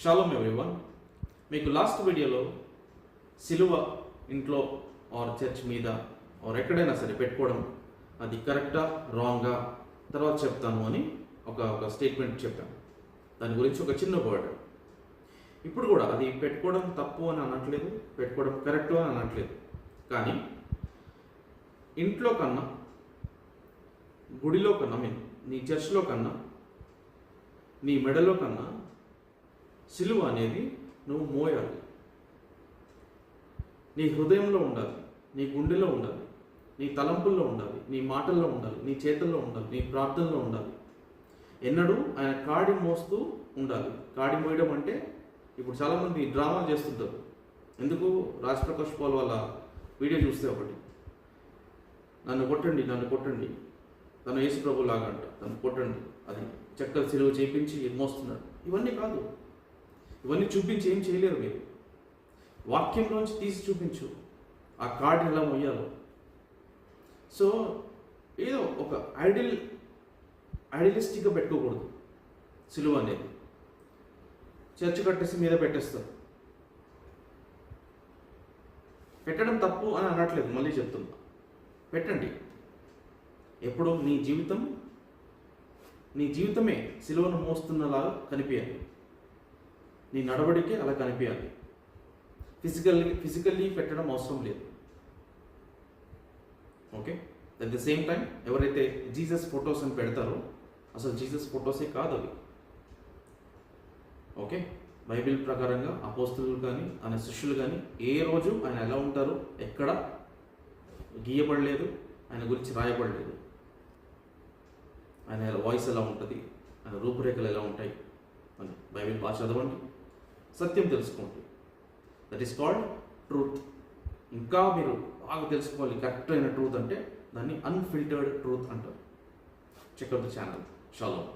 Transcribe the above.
Shalom everyone. మీకు last వీడియోలో సిలువ ఇంట్లో ఆర్ చర్చ్ మీద ఆర్ ఎక్కడైనా సరే పెట్టుకోవడం అది కరెక్టా రాంగా తర్వాత చెప్తాను అని ఒక స్టేట్మెంట్ చెప్పాను. దాని గురించి ఒక చిన్న వర్డ్. ఇప్పుడు కూడా అది పెట్టుకోవడం తప్పు అని అనట్లేదు, పెట్టుకోవడం కరెక్టు అని అనట్లేదు. కానీ ఇంట్లో కన్నా, గుడిలో కన్నా, నీ చర్చ్లో కన్నా, నీ మెడలో కన్నా సిలువ అనేది నువ్వు మోయాలి. నీ హృదయంలో ఉండాలి, నీ గుండెలో ఉండాలి, నీ తలంపుల్లో ఉండాలి, నీ మాటల్లో ఉండాలి, నీ చేతుల్లో ఉండాలి, నీ ప్రార్థనలో ఉండాలి. ఎన్నడూ ఆయన కాడి మోస్తూ ఉండాలి. కాడి మోయడం అంటే ఇప్పుడు చాలామంది డ్రామాలు చేస్తుంటారు. ఎందుకు? రాజ్ ప్రకాష్ పాల్ వాళ్ళ వీడియో చూస్తే ఒకటి, నన్ను కొట్టండి, నన్ను కొట్టండి, తను యేసు ప్రభు లాగా అంట, తను కొట్టండి, అది చెక్కల సిలువ చేపించి మోస్తున్నాడు. ఇవన్నీ కాదు, ఇవన్నీ చూపించి ఏం చేయలేరు మీరు. వాక్యంలోంచి తీసి చూపించు ఆ కార్డు ఎలా మొయ్యాలో. సో ఏదో ఒక ఐడియలిస్టిక్గా పెట్టుకోకూడదు. సిలువ అనేది చర్చ్ కట్టేసి మీద పెట్టేస్తారు. పెట్టడం తప్పు అని అనట్లేదు, మళ్ళీ చెప్తున్నా, పెట్టండి. ఎప్పుడు నీ జీవితమే సిలువను మోస్తున్నలాగా కనిపించాలి. నీ నడవడికే అలా కనిపించాలి. ఫిజికల్లీ పెట్టడం అవసరం లేదు. Okay. At the same time ఎవరైతే జీసస్ ఫొటోస్ అని పెడతారో అసలు జీసస్ ఫొటోసే కాదు అవి. ఓకే. బైబిల్ ప్రకారంగా అపోస్తులు కానీ ఆయన శిష్యులు కానీ ఏ రోజు ఆయన ఎలా ఉంటారో ఎక్కడ గీయబడలేదు, ఆయన గురించి రాయబడలేదు. ఆయన వాయిస్ ఎలా ఉంటుంది, ఆయన రూపురేఖలు ఎలా ఉంటాయి అని బైబిల్ బాగా చదవండి, సత్యం తెలుసుకోండి. That is called truth. ఇంకా మీరు బాగా తెలుసుకోవాలి కరెక్ట్ అయిన ట్రూత్ అంటే దాన్ని అన్ఫిల్టర్డ్ ట్రూత్ అంటారు. Check out the channel. Shalom.